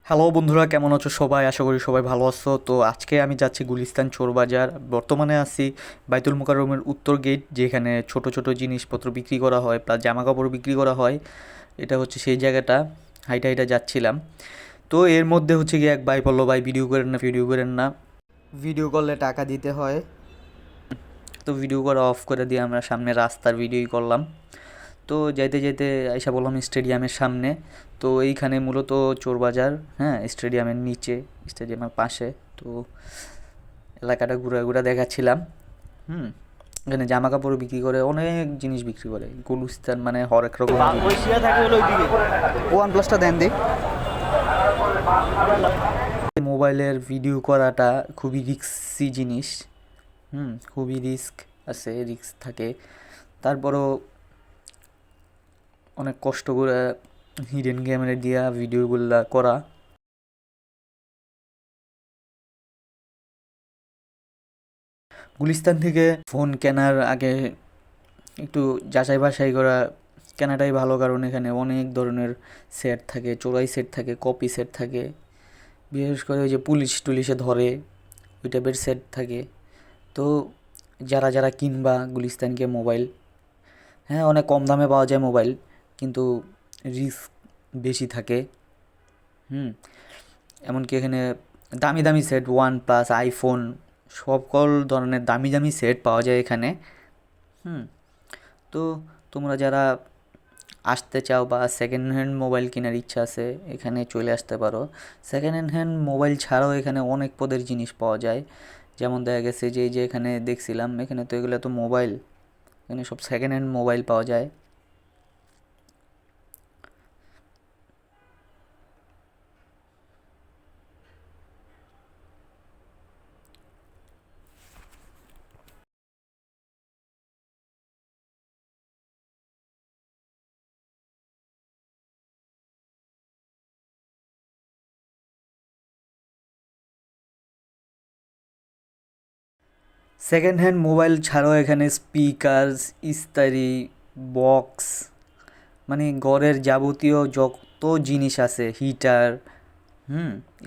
Hello বন্ধুরা, কেমন আছো সবাই? আশা করি সবাই ভালো আছো। তো আজকে আমি যাচ্ছি গুলিস্তান চোর বাজার। বর্তমানে আছি বাইতুল মোকাররমের উত্তর গেট, যেখানে ছোট ছোট জিনিসপত্র বিক্রি করা হয় প্লাস জামা কাপড় বিক্রি করা হয়। এটা হচ্ছে সেই জায়গাটা। হাইটা হাইটা যাচ্ছিলাম। তো এর মধ্যে হচ্ছে গিয়ে এক ভাই বললো, ভাই ভিডিও করেন না, ভিডিও করেন না, ভিডিও করলে টাকা দিতে হয়। তো ভিডিও করা অফ করে দিয়ে আমরা সামনে রাস্তার ভিডিওই করলাম। তো যাইতে যাইতে আইসা বললাম স্টেডিয়ামের সামনে। তো এইখানে মূলত চোরবাজার, হ্যাঁ, স্টেডিয়ামের নিচে, স্টেডিয়ামের পাশে। তো এলাকাটা ঘুরে ঘুরে দেখাচ্ছিলাম। হুম, এখানে জামা কাপড় বিক্রি করে, অনেক জিনিস বিক্রি করে গুলিস্তান, মানে হরেক রকম জিনিস। ওয়ান প্লাসটা দেন দি। মোবাইলের ভিডিও করাটা খুবই রিস্কি জিনিস। খুবই রিস্ক আছে, রিস্ক থাকে। তারপরও অনেক কষ্ট করে হিডেন ক্যামেরা দিয়া ভিডিওগুলা করা। গুলিস্তান থেকে ফোন কেনার আগে একটু যাচাই বাছাই করা কেনাটাই ভালো, কারণ এখানে অনেক ধরনের সেট থাকে, চোরাই সেট থাকে, কপি সেট থাকে। বিশেষ করে ওই যে পুলিশ টুলিশে ধরে, ওই টাইপের সেট থাকে। তো যারা যারা কিনবা গুলিস্তানকে মোবাইল, হ্যাঁ, অনেক কম দামে পাওয়া যায় মোবাইল, কিন্তু রিস্ক বেশি থাকে। হুম, এমনকি এখানে দামি দামি সেট, ওয়ান প্লাস, আইফোন, সকল ধরনের দামি দামি সেট পাওয়া যায় এখানে। হুম, তো তোমরা যারা আসতে চাও বা সেকেন্ড হ্যান্ড মোবাইল কেনার ইচ্ছা আছে, এখানে চলে আসতে পারো। সেকেন্ড হ্যান্ড মোবাইল ছাড়াও এখানে অনেক পদের জিনিস পাওয়া যায়। যেমন দেখা গেছে যে এই যে এখানে দেখছিলাম, এখানে তো এগুলো তো মোবাইল, এখানে সব সেকেন্ড হ্যান্ড মোবাইল পাওয়া যায়। সেকেন্ড হ্যান্ড মোবাইল ছাড়াও এখানে স্পিকার, ইস্তারি, বক্স, মানে ঘরের যাবতীয় যত জিনিস আছে, heater,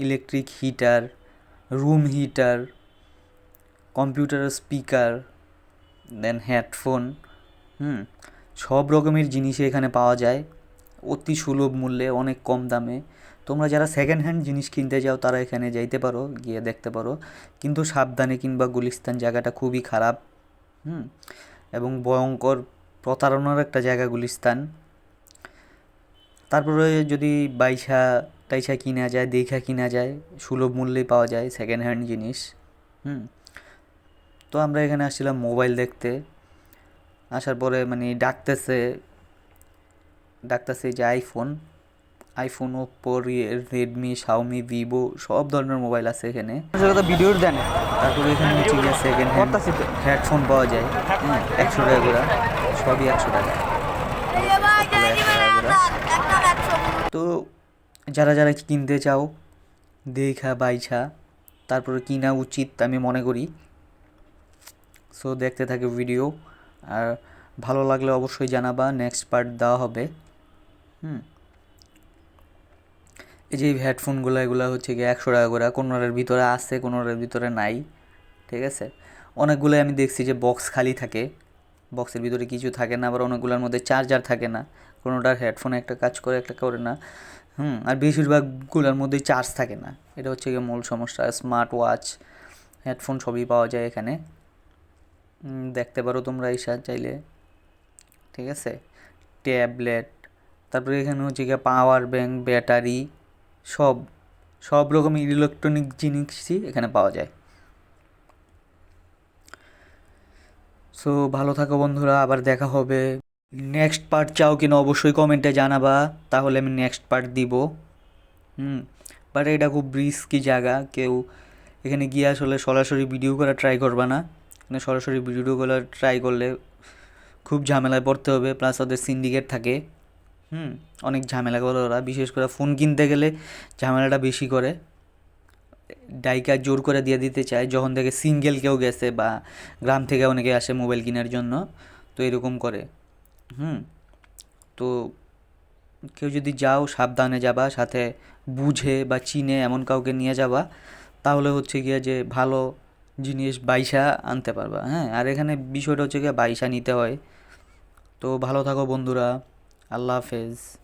electric heater, room heater, computer speaker, then headphone, hmm, সব রকমের জিনিসই এখানে পাওয়া যায় অতি সুলভ মূল্যে, অনেক কম দামে। তোমরা যারা সেকেন্ড হ্যান্ড জিনিস কিনতে যাও তারা এখানে যাইতে পারো, গিয়ে দেখতে পারো। কিন্তু সাবধানে কিংবা, গুলিস্তান জায়গাটা খুবই খারাপ। হুম, এবং ভয়ঙ্কর প্রতারণার একটা জায়গা গুলিস্তান। তারপরে যদি বাইসা টাইসা কিনা যায়, দেখা কিনা যায়, সুলভ মূল্যেই পাওয়া যায় সেকেন্ড হ্যান্ড জিনিস। হুম, তো আমরা এখানে আসছিলাম মোবাইল দেখতে। আসার পরে মানে ডাকতেছে যে iPhone, iPhone, Oppo, Redmi, Xiaomi, Vivo, সব ধরনের মোবাইল আছে এখানে। ভিডিওর দেন। তারপরে এখানে হচ্ছে গিয়ে সেকেন্ড হ্যান্ড হেডফোন পাওয়া যায়, হ্যাঁ, 100 টাকা করে, সবই 100 টাকা, সবগুলো 100 টাকা করে। তো যারা যারা কিনতে চাও, দেখা বাইছা তারপরে কিনা উচিত আমি মনে করি। সো দেখতে থাকে ভিডিও, আর ভালো লাগলে অবশ্যই জানাবা, নেক্সট পার্ট দেওয়া হবে। হুম, এই যে হেডফোনগুলো, এগুলো হচ্ছে গিয়ে 100 টাকা করে, কোনোটার ভিতরে আছে, কোনোটার ভিতরে নাই, ঠিক আছে। অনেকগুলো আমি দেখছি যে বক্স খালি থাকে, বক্সের ভিতরে কিছু থাকে না, আবার অনেকগুলোর মধ্যে চার্জার থাকে না, কোনোটার হেডফোনে একটা কাজ করে, একটা করে না। আর বেশিরভাগগুলোর মধ্যেই চার্জ থাকে না, এটা হচ্ছে গিয়ে মূল সমস্যা। স্মার্ট ওয়াচ, হেডফোন সবই পাওয়া যায় এখানে। দেখতে পারো তোমরা এসে চাইলে, ঠিক আছে। ট্যাবলেট, তারপরে এখানে হচ্ছে গিয়ে পাওয়ার ব্যাঙ্ক, ব্যাটারি, সব সব রকমের ইলেকট্রনিক জিনিসই এখানে পাওয়া যায়। সো ভালো থাকো বন্ধুরা, আবার দেখা হবে। নেক্সট পার্ট চাও কিনা অবশ্যই কমেন্টে জানাবা, তাহলে আমি নেক্সট পার্ট দিব। হুম, বাট এটা খুব রিস্কি জায়গা, কেউ এখানে গিয়ে আসলে সরাসরি ভিডিও করা ট্রাই করবা না। এখানে সরাসরি ভিডিও করা ট্রাই করলে খুব ঝামেলায় পড়তে হবে, প্লাস ওদের সিন্ডিকেট থাকে। অনেক ঝামেলা করে ওরা, বিশেষ করে ফোন কিনতে গেলে ঝামেলাটা বেশি করে। ডাইকা জোর করে দিয়ে দিতে চায়, যখন থেকে সিঙ্গেল কেউ গেছে বা গ্রাম থেকে অনেকে আসে মোবাইল কেনার জন্য, তো এরকম করে। হুম, তো কেউ যদি যাও সাবধানে যাবা, সাথে বুঝে বা চিনে এমন কাউকে নিয়ে যাবা, তাহলে হচ্ছে গিয়ে যে ভালো জিনিস বাইসা আনতে পারবা। হ্যাঁ, আর এখানে বিষয়টা হচ্ছে গিয়ে বাইসা নিতে হয়। তো ভালো থাকো বন্ধুরা, আল্লাহ হাফেজ।